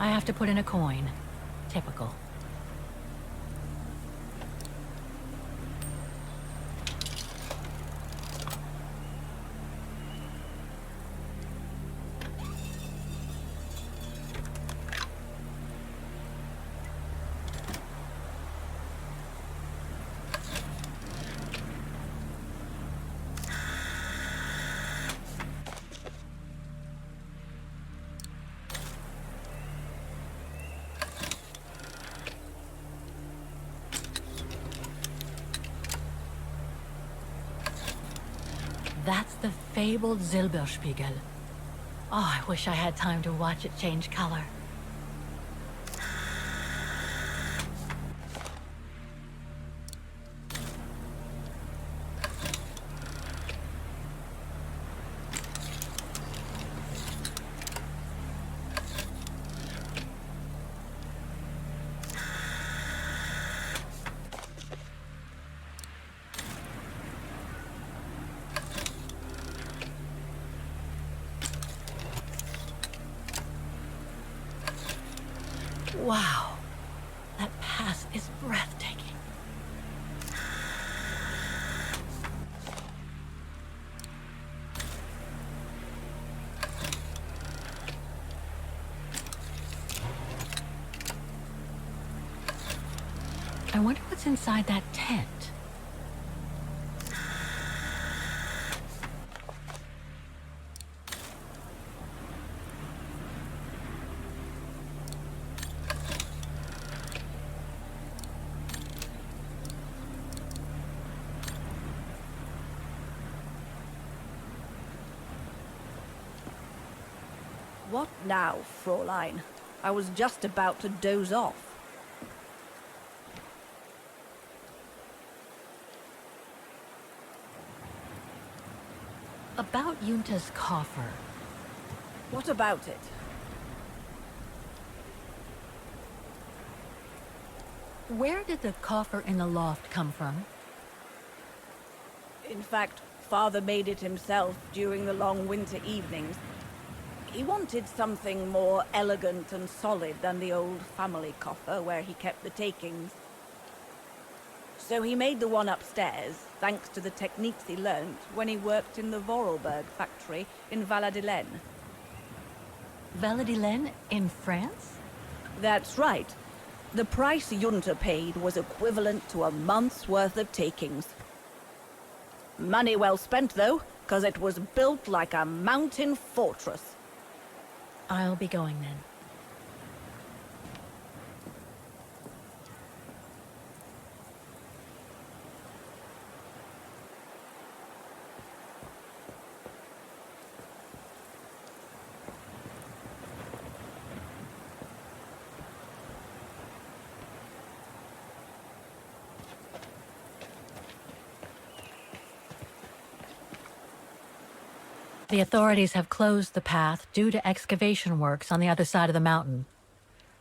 I have to put in a coin. Typical. That's the fabled Silberspiegel. Oh, I wish I had time to watch it change color. Wow, that pass is breathtaking. I wonder what's inside that tent. What now, Fräulein? I was just about to doze off. About Junta's coffer. What about it? Where did the coffer in the loft come from? In fact, Father made it himself during the long winter evenings. He wanted something more elegant and solid than the old family coffer where he kept the takings. So he made the one upstairs, thanks to the techniques he learnt when he worked in the Vorarlberg factory in Valladolid. Valladolid in France? That's right. The price Junta paid was equivalent to a month's worth of takings. Money well spent, though, because it was built like a mountain fortress. I'll be going then. The authorities have closed the path due to excavation works on the other side of the mountain.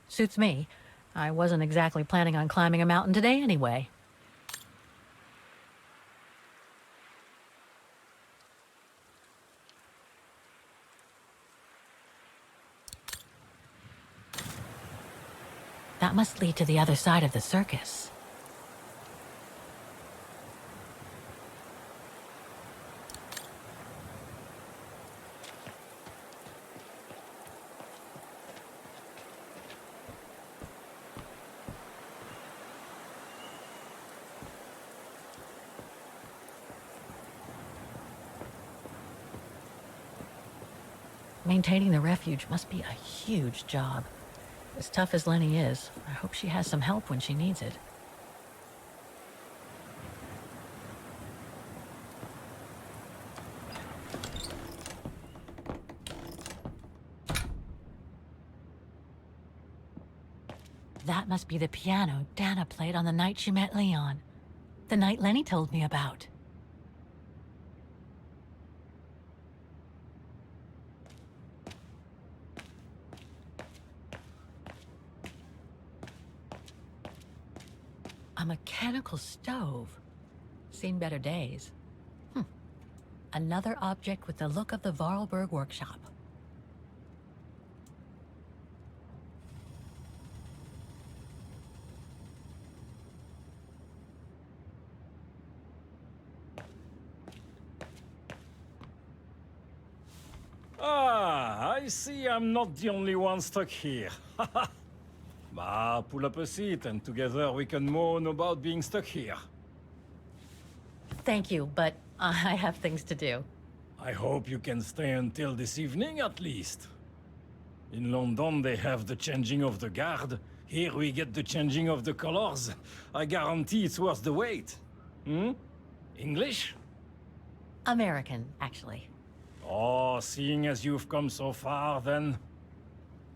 Suits me. I wasn't exactly planning on climbing a mountain today anyway. That must lead to the other side of the circus. Maintaining the refuge must be a huge job. As tough as Lenny is, I hope she has some help when she needs it. That must be the piano Dana played on the night she met Leon. The night Lenny told me about. A mechanical stove. Seen better days. Another object with the look of the Vorarlberg workshop. Ah, I see I'm not the only one stuck here. Bah, pull up a seat and together we can moan about being stuck here. Thank you, but I have things to do. I hope you can stay until this evening at least. In London they have the changing of the guard. Here we get the changing of the colors. I guarantee it's worth the wait. Hmm? English? American, actually. Oh, seeing as you've come so far, then...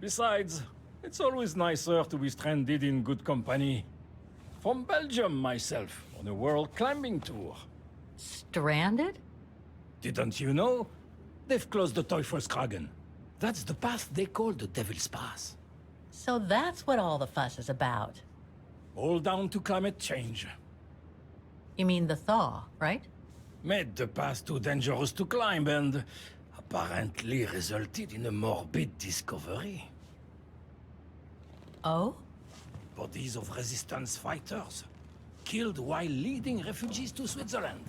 Besides, it's always nicer to be stranded in good company. From Belgium, myself, on a world climbing tour. Stranded? Didn't you know? They've closed the Teufelskragen. That's the path they call the Devil's Pass. So that's what all the fuss is about. All down to climate change. You mean the thaw, right? Made the path too dangerous to climb and apparently resulted in a morbid discovery. Oh? Bodies of resistance fighters, killed while leading refugees to Switzerland.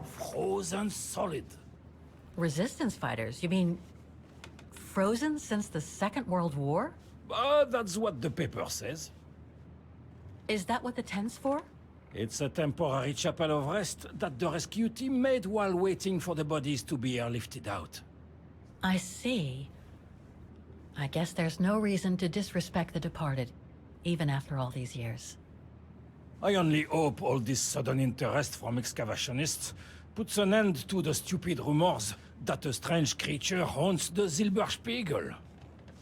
Frozen solid. Resistance fighters? You mean frozen since the Second World War? That's what the paper says. Is that what the tent's for? It's a temporary chapel of rest that the rescue team made while waiting for the bodies to be airlifted out. I see. I guess there's no reason to disrespect the departed, even after all these years. I only hope all this sudden interest from excavationists puts an end to the stupid rumors that a strange creature haunts the Silberspiegel.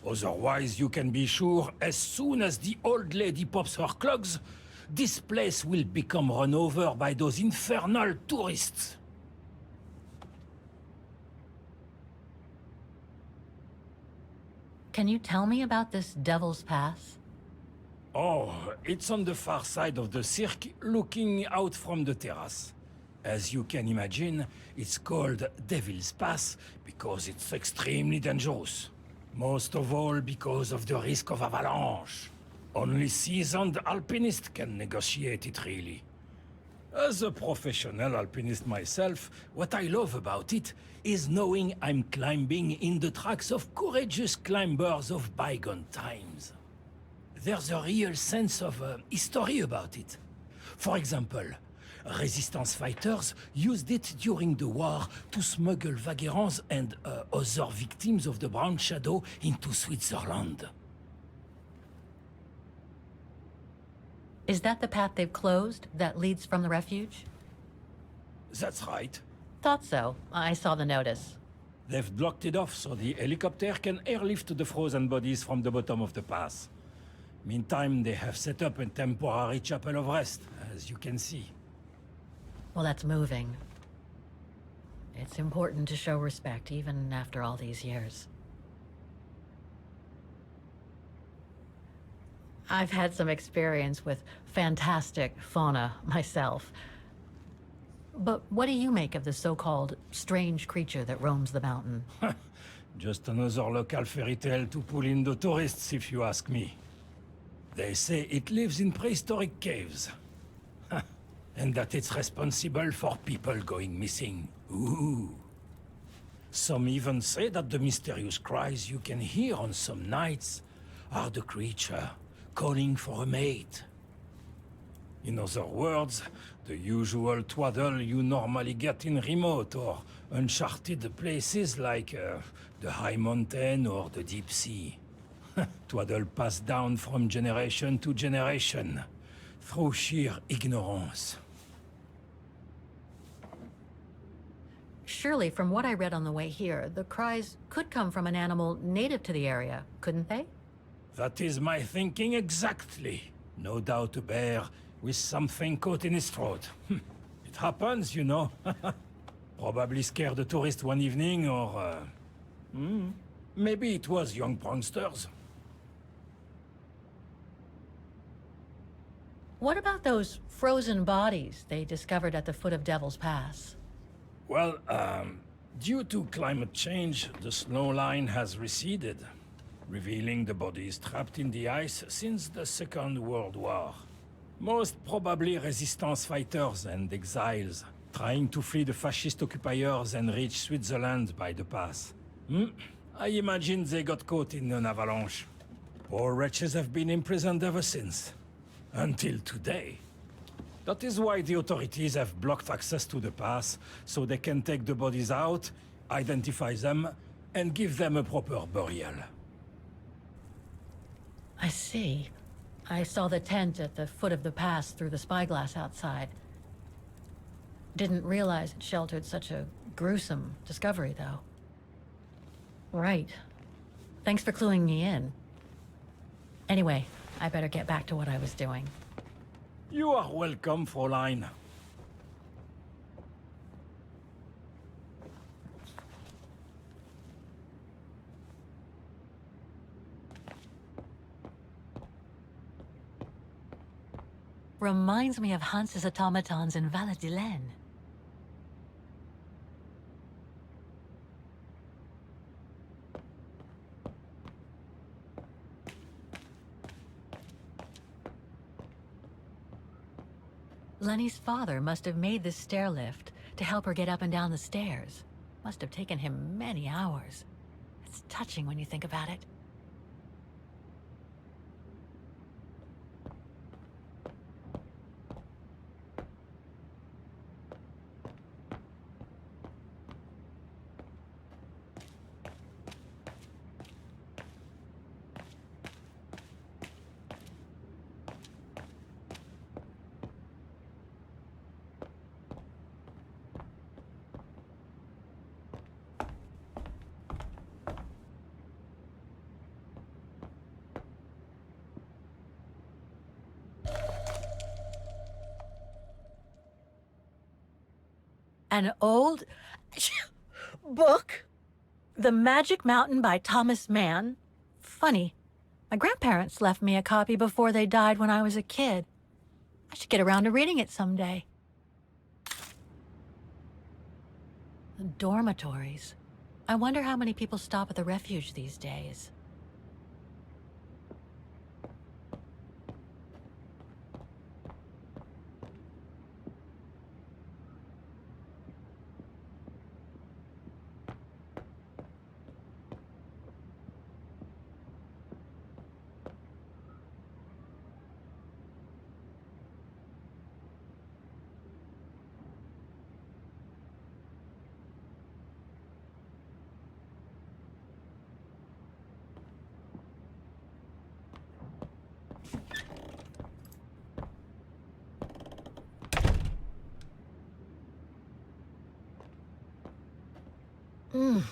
Otherwise, you can be sure as soon as the old lady pops her clogs, this place will become run over by those infernal tourists. Can you tell me about this Devil's Pass? Oh, it's on the far side of the cirque, looking out from the terrace. As you can imagine, it's called Devil's Pass because it's extremely dangerous. Most of all because of the risk of avalanche. Only seasoned alpinists can negotiate it, really. As a professional alpinist myself, what I love about it is knowing I'm climbing in the tracks of courageous climbers of bygone times. There's a real sense of history about it. For example, resistance fighters used it during the war to smuggle vagrants and other victims of the Brown Shadow into Switzerland. Is that the path they've closed that leads from the refuge? That's right. Thought so. I saw the notice. They've blocked it off so the helicopter can airlift the frozen bodies from the bottom of the pass. Meantime, they have set up a temporary chapel of rest, as you can see. Well, that's moving. It's important to show respect, even after all these years. I've had some experience with fantastic fauna myself. But what do you make of the so-called strange creature that roams the mountain? Just another local fairy tale to pull in the tourists, if you ask me. They say it lives in prehistoric caves. And that it's responsible for people going missing. Ooh. Some even say that the mysterious cries you can hear on some nights are the creature calling for a mate. In other words, the usual twaddle you normally get in remote or uncharted places like the high mountain or the deep sea. Twaddle passed down from generation to generation, through sheer ignorance. Surely, from what I read on the way here, the cries could come from an animal native to the area, couldn't they? That is my thinking exactly. No doubt a bear with something caught in his throat. It happens, you know. Probably scared a tourist one evening, or... maybe it was young pranksters. What about those frozen bodies they discovered at the foot of Devil's Pass? Well, due to climate change, the snow line has receded, revealing the bodies trapped in the ice since the Second World War. Most probably resistance fighters and exiles, trying to flee the fascist occupiers and reach Switzerland by the pass. I imagine they got caught in an avalanche. Poor wretches have been imprisoned ever since. Until today. That is why the authorities have blocked access to the pass, so they can take the bodies out, identify them, and give them a proper burial. I see. I saw the tent at the foot of the pass through the spyglass outside. Didn't realize it sheltered such a gruesome discovery, though. Right. Thanks for cluing me in. Anyway, I better get back to what I was doing. You are welcome, Fräulein. Reminds me of Hans's automatons in Valladolid. Lenny's father must have made this stair lift to help her get up and down the stairs. Must have taken him many hours. It's touching when you think about it. An old book? The Magic Mountain by Thomas Mann? Funny. My grandparents left me a copy before they died when I was a kid. I should get around to reading it someday. The dormitories. I wonder how many people stop at the refuge these days.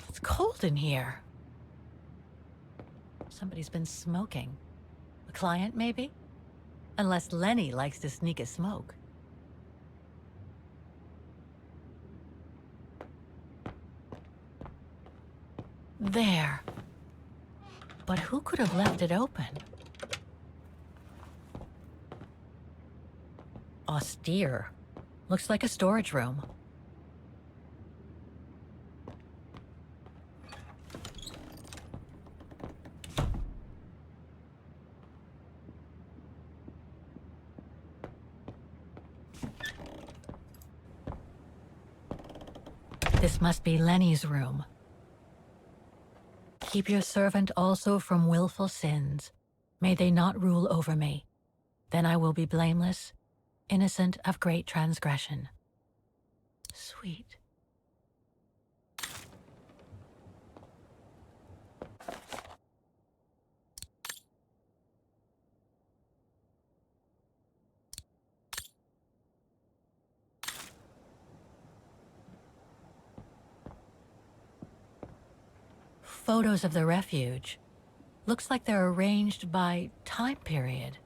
It's cold in here. Somebody's been smoking. A client, maybe? Unless Lenny likes to sneak a smoke. There. But who could have left it open? Austere. Looks like a storage room. This must be Lenny's room. Keep your servant also from willful sins. May they not rule over me. Then I will be blameless, innocent of great transgression. Sweet. Photos of the refuge. Looks like they're arranged by time period.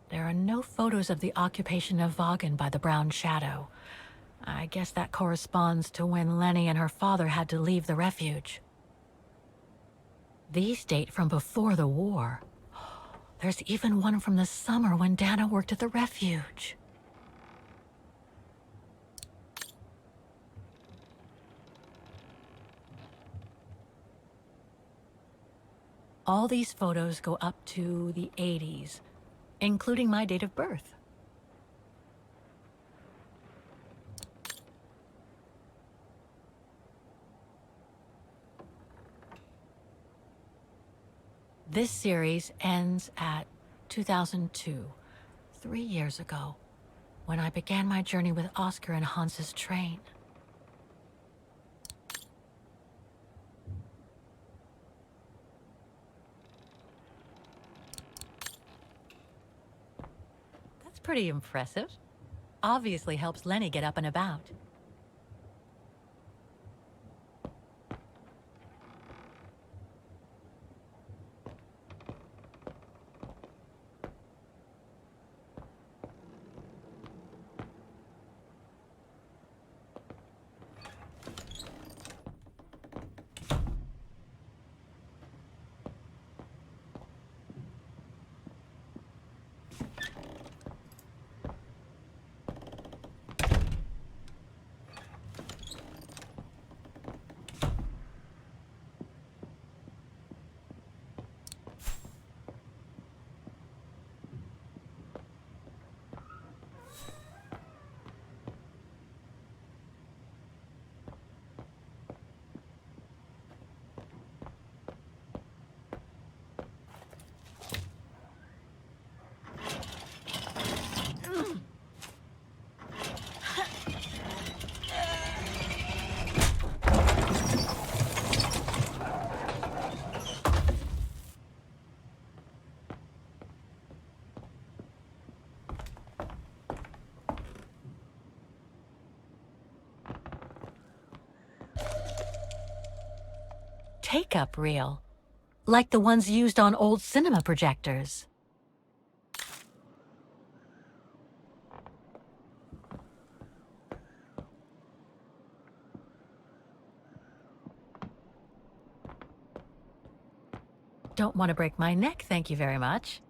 There are no photos of the occupation of Vaghen by the Brown Shadow. I guess that corresponds to when Lenny and her father had to leave the refuge. These date from before the war. There's even one from the summer when Dana worked at the refuge. All these photos go up to the 80s, including my date of birth. This series ends at 2002, 3 years ago, when I began my journey with Oscar and Hans's train. That's pretty impressive. Obviously helps Lenny get up and about. Take-up reel, like the ones used on old cinema projectors. Don't want to break my neck, thank you very much.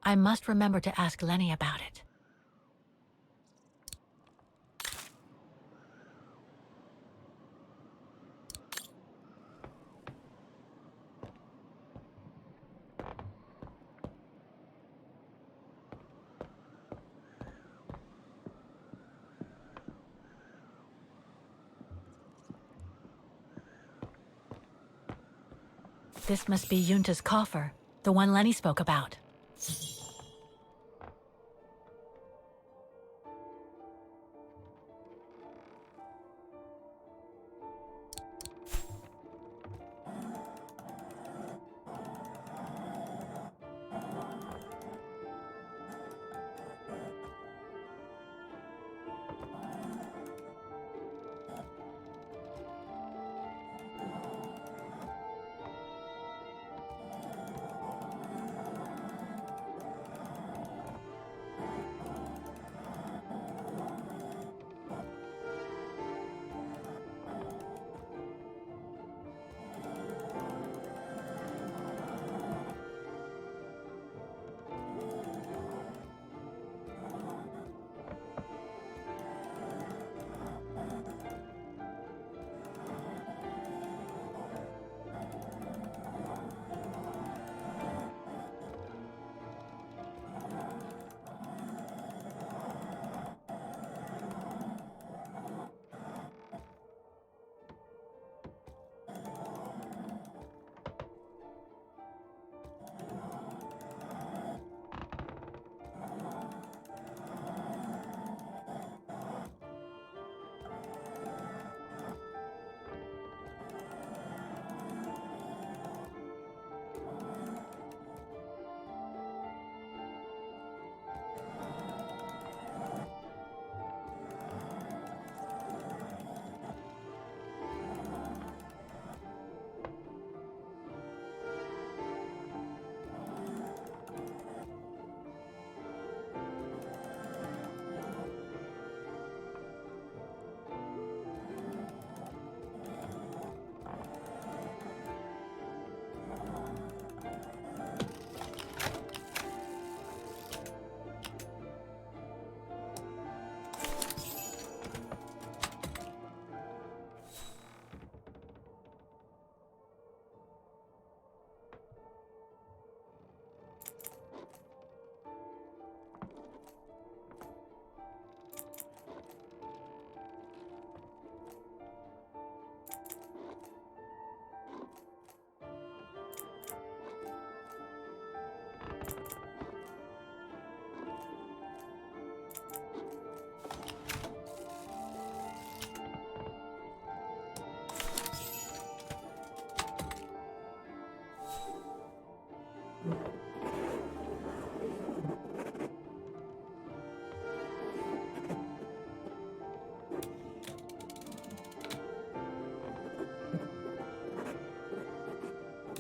I must remember to ask Lenny about it. This must be Yunta's coffer, the one Lenny spoke about.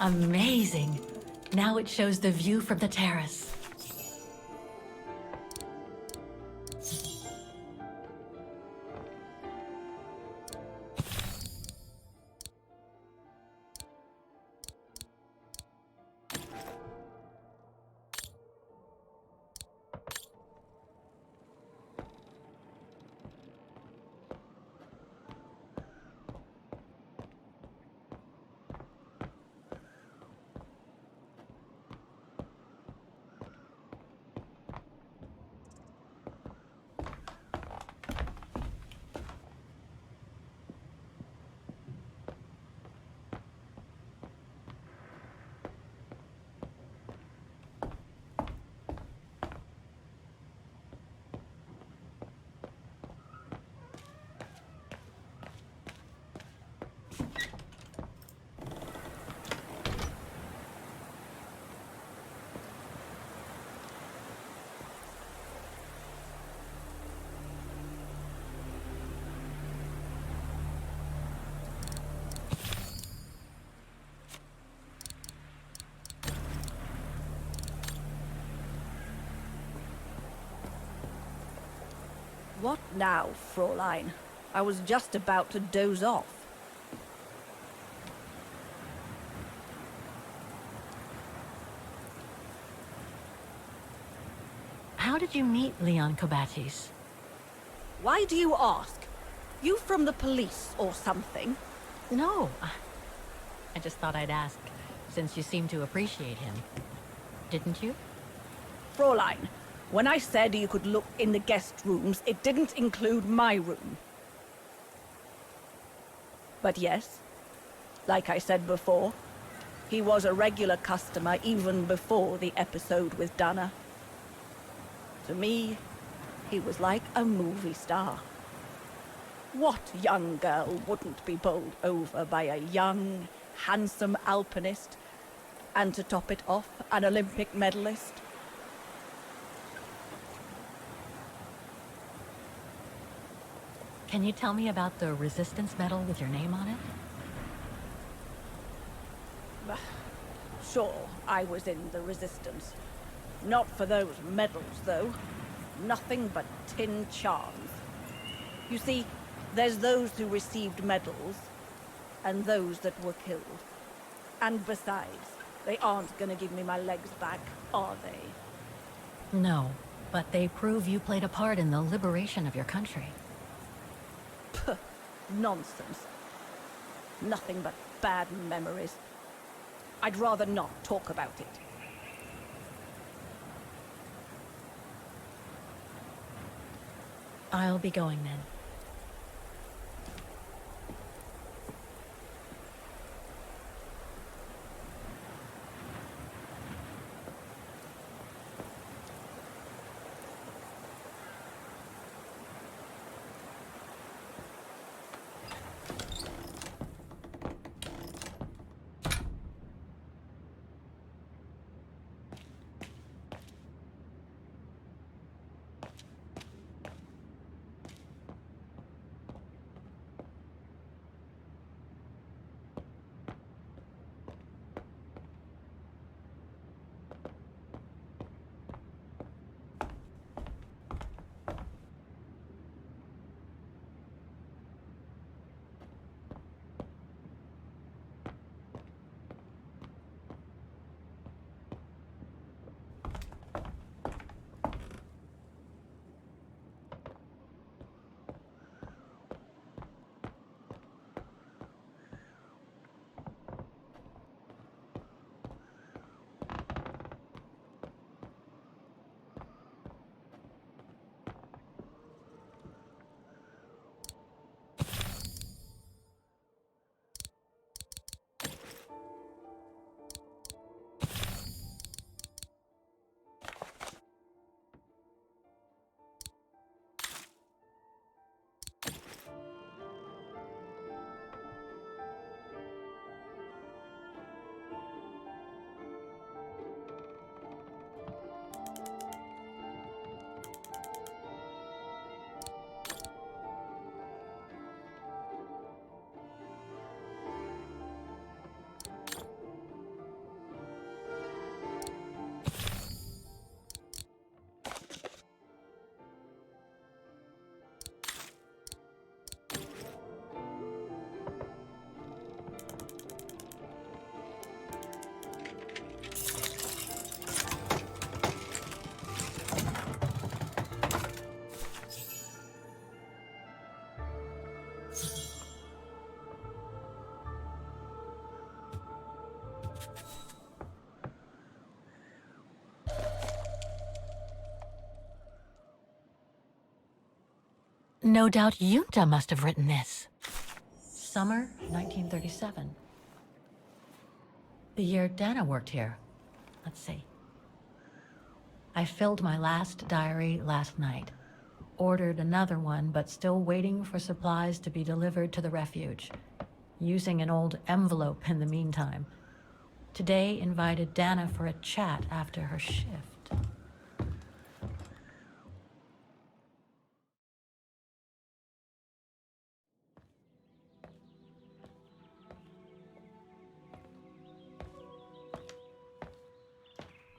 Amazing. Now it shows the view from the terrace. What now, Fräulein? I was just about to doze off. How did you meet Leon Kobatis? Why do you ask? You from the police or something? No. I just thought I'd ask, since you seem to appreciate him. Didn't you? Fräulein, when I said you could look in the guest rooms, it didn't include my room. But yes, like I said before, he was a regular customer even before the episode with Dana. To me, he was like a movie star. What young girl wouldn't be bowled over by a young, handsome alpinist, and to top it off, an Olympic medalist? Can you tell me about the resistance medal with your name on it? Sure, I was in the Resistance. Not for those medals, though. Nothing but tin charms. You see, there's those who received medals, and those that were killed. And besides, they aren't gonna give me my legs back, are they? No, but they prove you played a part in the liberation of your country. Puh, nonsense. Nothing but bad memories. I'd rather not talk about it. I'll be going then. No doubt Junta must have written this. Summer 1937. The year Dana worked here. Let's see. I filled my last diary last night. Ordered another one, but still waiting for supplies to be delivered to the refuge. Using an old envelope in the meantime. Today invited Dana for a chat after her shift.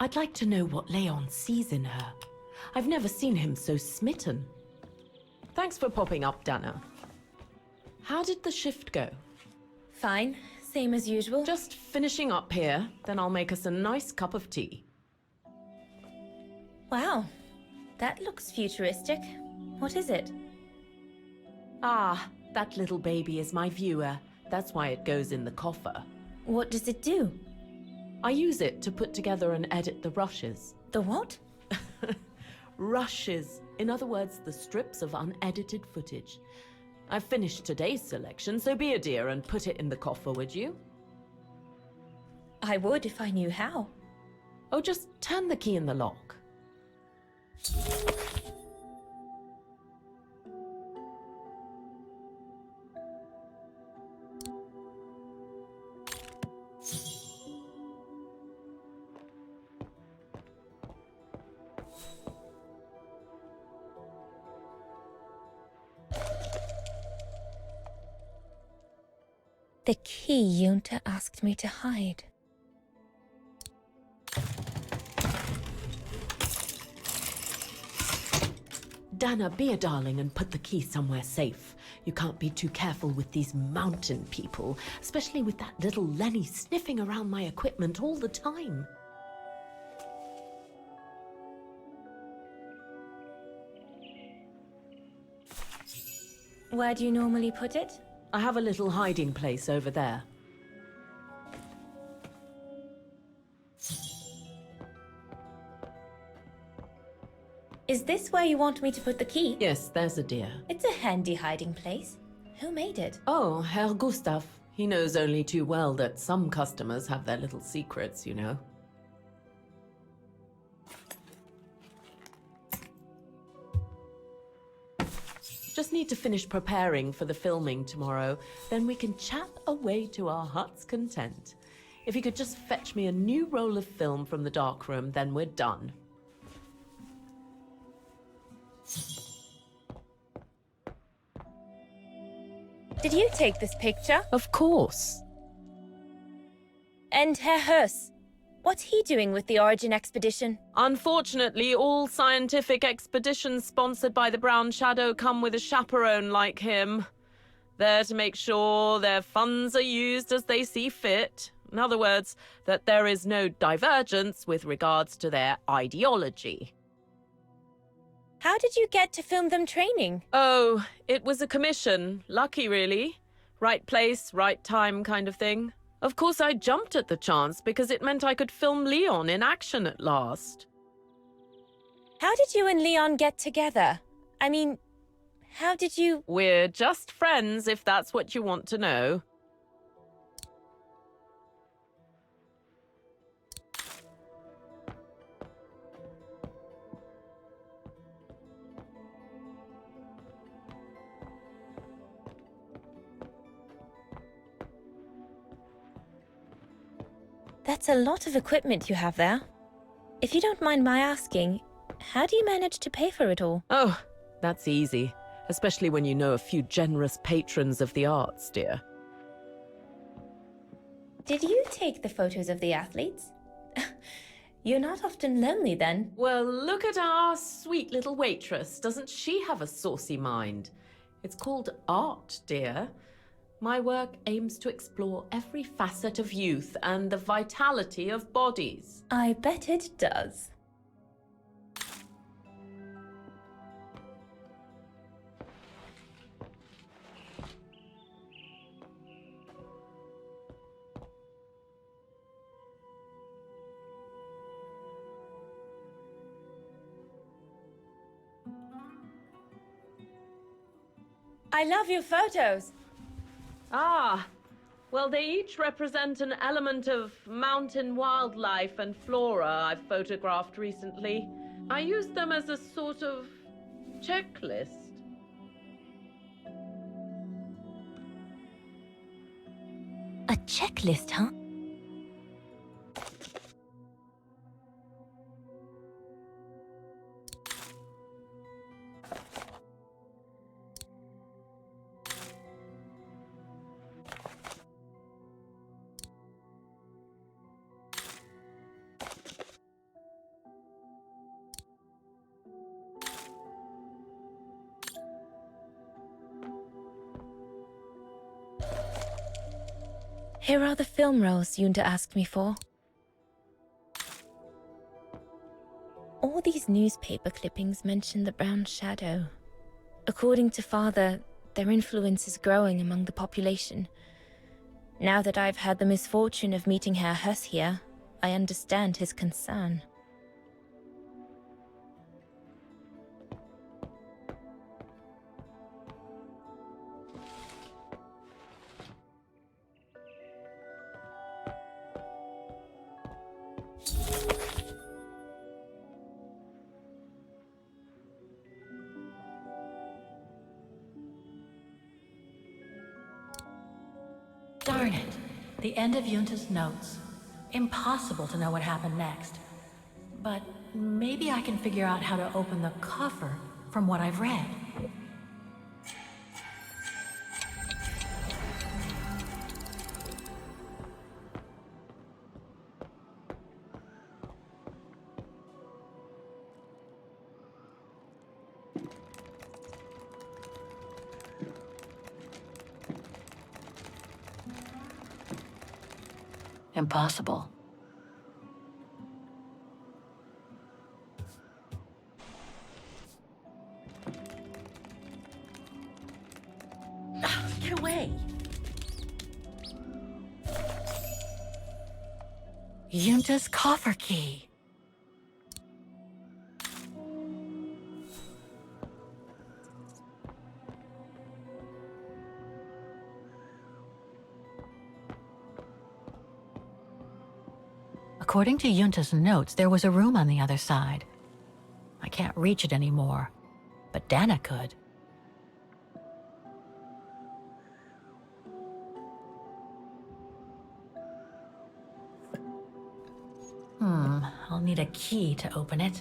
I'd like to know what Leon sees in her. I've never seen him so smitten. Thanks for popping up, Dana. How did the shift go? Fine, same as usual. Just finishing up here, then I'll make us a nice cup of tea. Wow, that looks futuristic. What is it? Ah, that little baby is my viewer. That's why it goes in the coffer. What does it do? I use it to put together and edit the rushes. The what? Rushes. In other words, the strips of unedited footage. I've finished today's selection, so be a dear and put it in the coffer, would you? I would if I knew how. Oh, just turn the key in the lock. The key Junta asked me to hide. Dana, be a darling and put the key somewhere safe. You can't be too careful with these mountain people, especially with that little Lenny sniffing around my equipment all the time. Where do you normally put it? I have a little hiding place over there. Is this where you want me to put the key? Yes, there's a dear. It's a handy hiding place. Who made it? Oh, Herr Gustav. He knows only too well that some customers have their little secrets, you know. Just need to finish preparing for the filming tomorrow. Then we can chat away to our heart's content. If you could just fetch me a new roll of film from the darkroom, then we're done. Did you take this picture? Of course. And Herr Hus? What's he doing with the Origin expedition? Unfortunately, all scientific expeditions sponsored by the Brown Shadow come with a chaperone like him. There to make sure their funds are used as they see fit. In other words, that there is no divergence with regards to their ideology. How did you get to film them training? Oh, it was a commission. Lucky, really. Right place, right time kind of thing. Of course, I jumped at the chance because it meant I could film Leon in action at last. How did you and Leon get together? I mean, how did you... We're just friends, if that's what you want to know. That's a lot of equipment you have there. If you don't mind my asking, how do you manage to pay for it all? Oh, that's easy. Especially when you know a few generous patrons of the arts, dear. Did you take the photos of the athletes? You're not often lonely then. Well, look at our sweet little waitress. Doesn't she have a saucy mind? It's called art, dear. My work aims to explore every facet of youth and the vitality of bodies. I bet it does. I love your photos. Ah, well, they each represent an element of mountain wildlife and flora I've photographed recently. I use them as a sort of checklist. A checklist, huh? Here are the film rolls Yunta asked me for. All these newspaper clippings mention the brown shadow. According to Father, their influence is growing among the population. Now that I've had the misfortune of meeting Herr Huss here, I understand his concern. Darn it. The end of Yunta's notes. Impossible to know what happened next. But maybe I can figure out how to open the coffer from what I've read. Impossible. Get away! Yunta's coffer key. According to Yunta's notes, there was a room on the other side. I can't reach it anymore, but Dana could. I'll need a key to open it.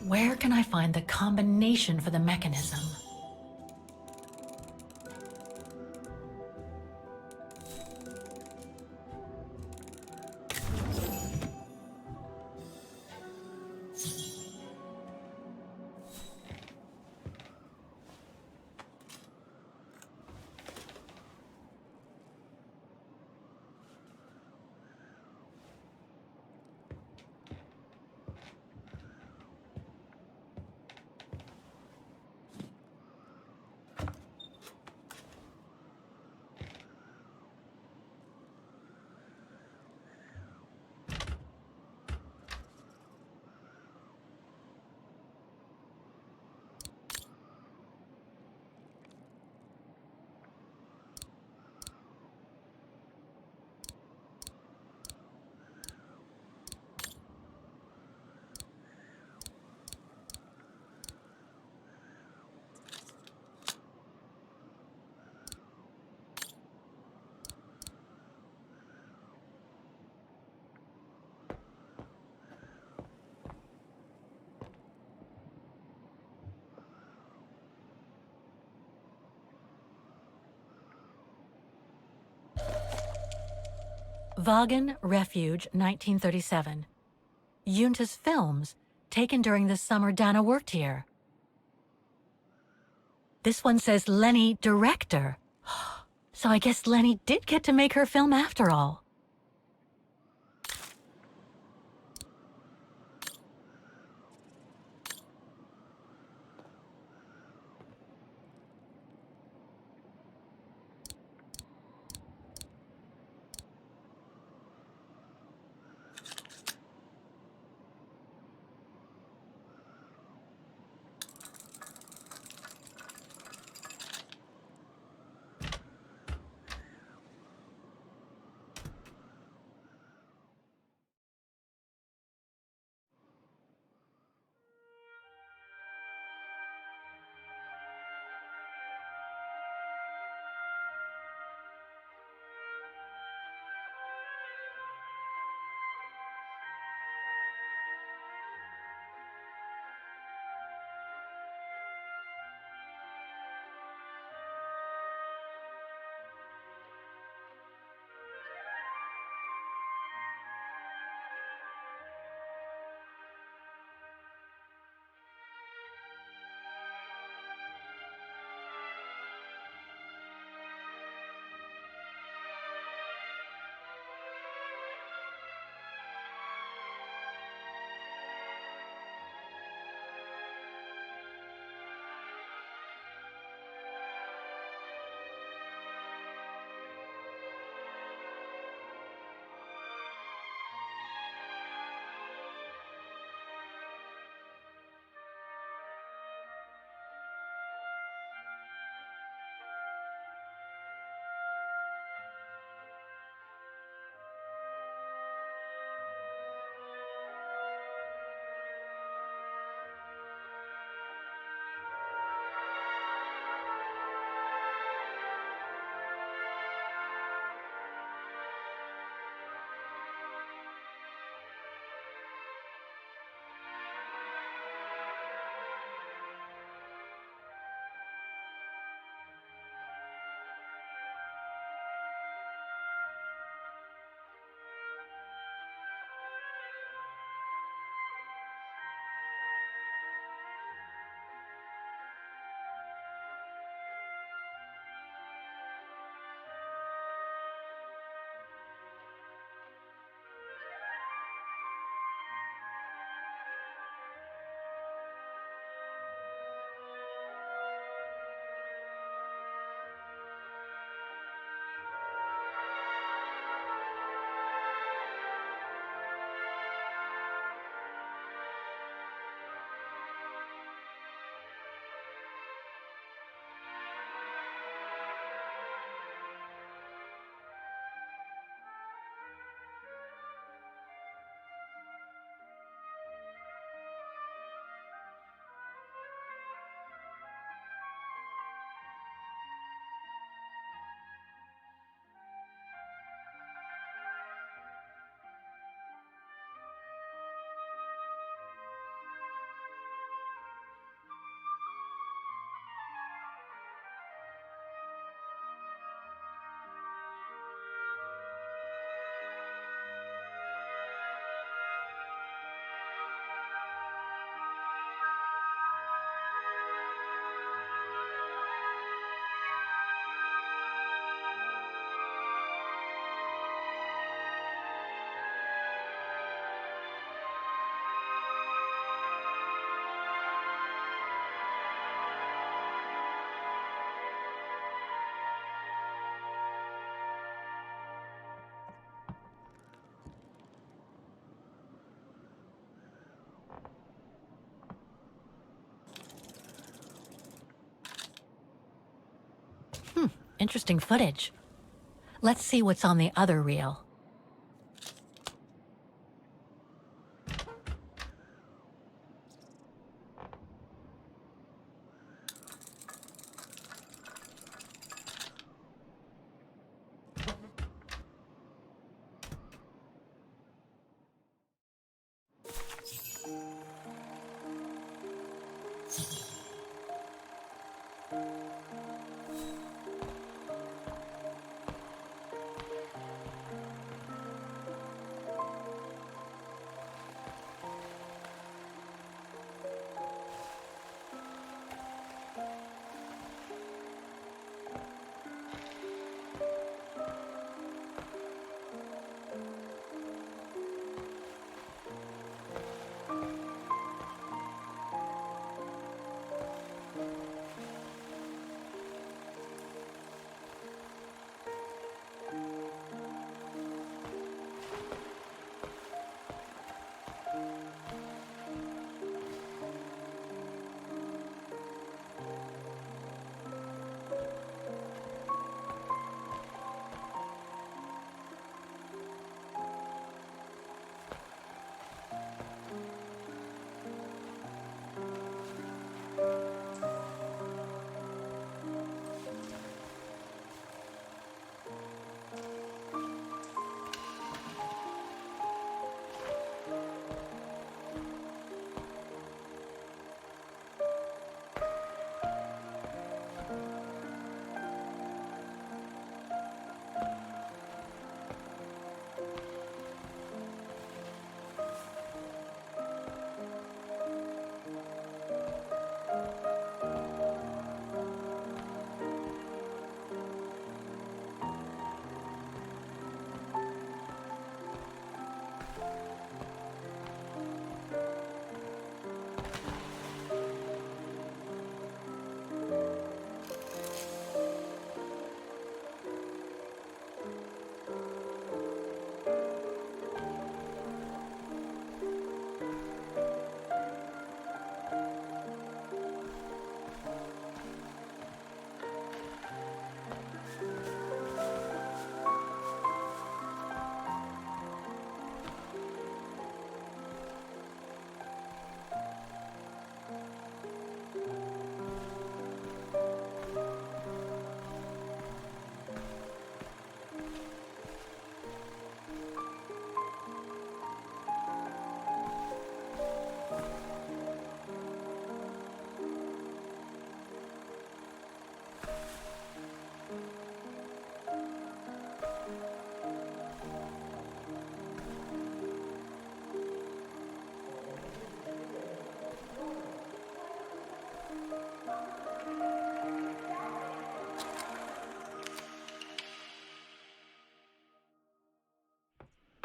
Where can I find the combination for the mechanism? Vaghen, Refuge, 1937. Yunta's films, taken during the summer Dana worked here. This one says Lenny, director. So I guess Lenny did get to make her film after all. Interesting footage. Let's see what's on the other reel.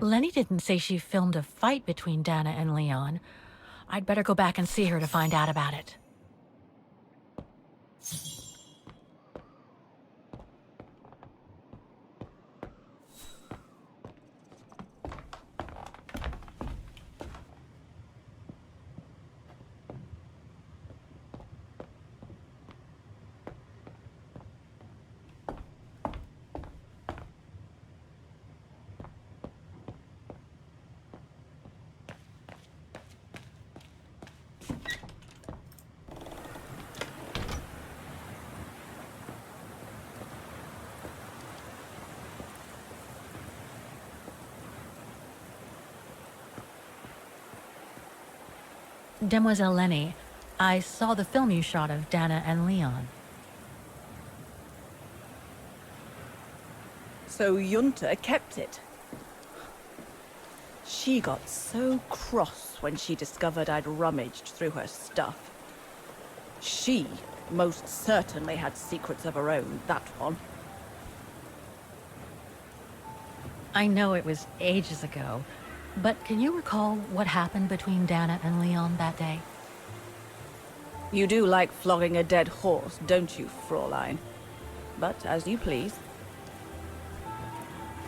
Lenny didn't say she filmed a fight between Dana and Leon. I'd better go back and see her to find out about it. Demoiselle Lenny, I saw the film you shot of Dana and Leon. So Junta kept it. She got so cross when she discovered I'd rummaged through her stuff. She most certainly had secrets of her own, that one. I know it was ages ago, but can you recall what happened between Dana and Leon that day? You do like flogging a dead horse, don't you, Fraulein? But as you please.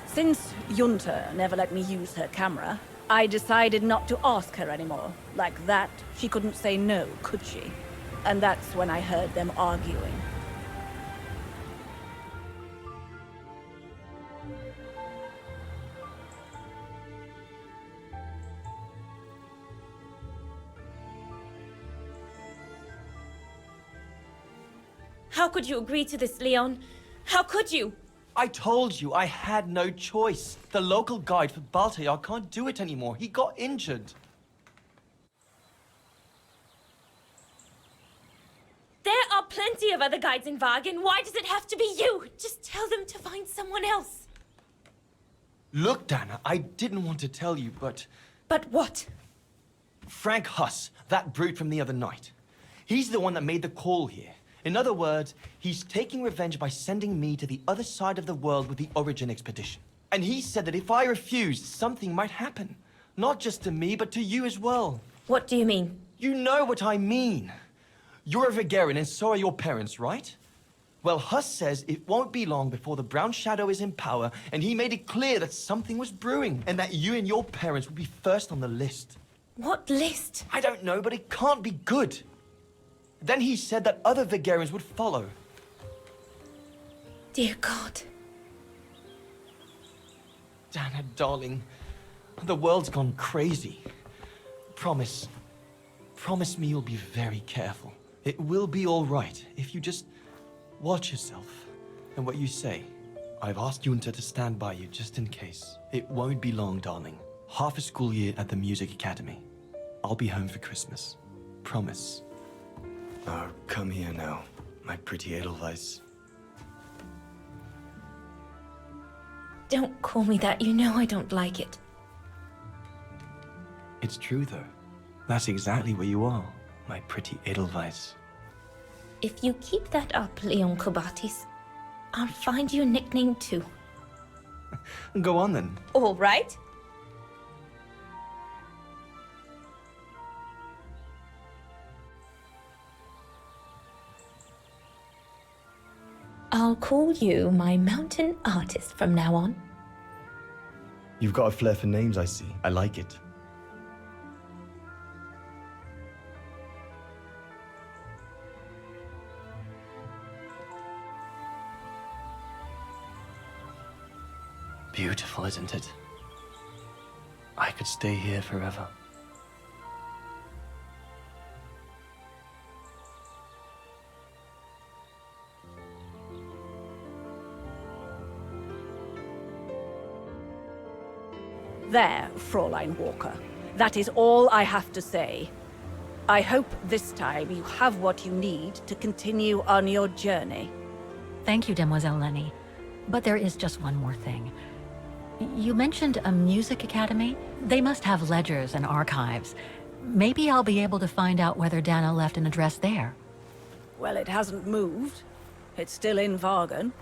Since Junta never let me use her camera, I decided not to ask her anymore. Like that, she couldn't say no, could she? And that's when I heard them arguing. How could you agree to this, Leon? How could you? I told you I had no choice. The local guide for Baltayar can't do it anymore. He got injured. There are plenty of other guides in Vaghen. Why does it have to be you? Just tell them to find someone else. Look, Dana, I didn't want to tell you, but... But what? Frank Huss, that brute from the other night. He's the one that made the call here. In other words, he's taking revenge by sending me to the other side of the world with the Origin expedition. And he said that if I refused, something might happen. Not just to me, but to you as well. What do you mean? You know what I mean. You're a Vaghen and so are your parents, right? Well, Huss says it won't be long before the Brown Shadow is in power, and he made it clear that something was brewing, and that you and your parents would be first on the list. What list? I don't know, but it can't be good. Then he said that other Vagherians would follow. Dear God. Dana, darling, the world's gone crazy. Promise me you'll be very careful. It will be all right if you just watch yourself and what you say. I've asked Junta to stand by you just in case. It won't be long, darling. Half a school year at the Music Academy. I'll be home for Christmas. Promise. Oh, come here now, my pretty Edelweiss. Don't call me that. You know I don't like it. It's true, though. That's exactly what you are, my pretty Edelweiss. If you keep that up, Leon Kobatis, I'll find you a nickname too. Go on, then. All right. I'll call you my mountain artist from now on. You've got a flair for names, I see. I like it. Beautiful, isn't it? I could stay here forever. There, Fräulein Walker. That is all I have to say. I hope this time you have what you need to continue on your journey. Thank you, Demoiselle Lenny. But there is just one more thing. You mentioned a music academy? They must have ledgers and archives. Maybe I'll be able to find out whether Dana left an address there. Well, it hasn't moved. It's still in Vaghen.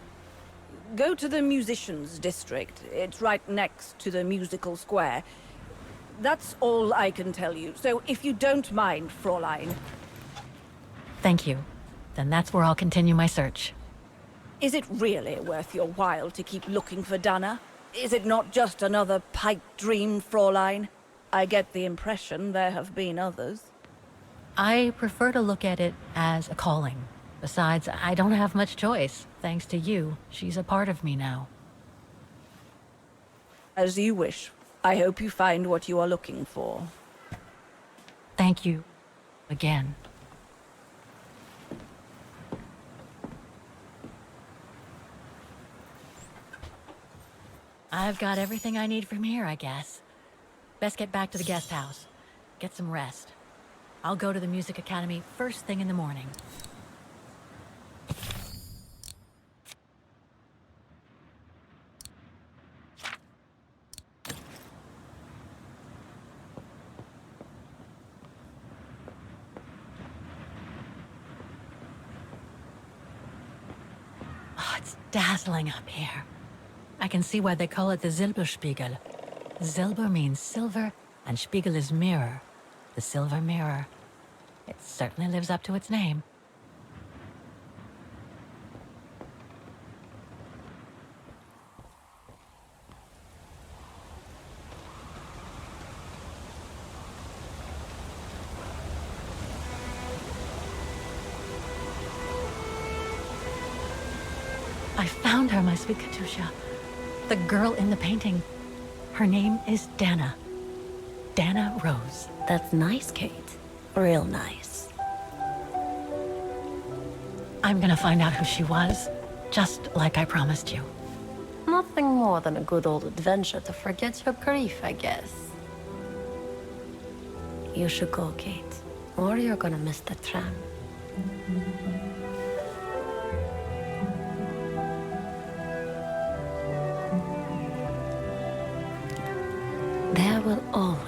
Go to the musicians' district. It's right next to the musical square. That's all I can tell you. So if you don't mind, Fräulein. Thank you. Then that's where I'll continue my search. Is it really worth your while to keep looking for Dana? Is it not just another pipe dream, Fräulein? I get the impression there have been others. I prefer to look at it as a calling. Besides, I don't have much choice. Thanks to you, she's a part of me now. As you wish. I hope you find what you are looking for. Thank you. Again. I've got everything I need from here, I guess. Best get back to the guest house. Get some rest. I'll go to the Music Academy first thing in the morning. Oh, it's dazzling up here. I can see why they call it the Silberspiegel. Silber means silver, and Spiegel is mirror. The silver mirror. It certainly lives up to its name. I found her, my sweet Katusha. The girl in the painting. Her name is Dana. Dana Roze. That's nice, Kate. Real nice. I'm gonna find out who she was, just like I promised you. Nothing more than a good old adventure to forget your grief, I guess. You should go, Kate, or you're gonna miss the tram. There will always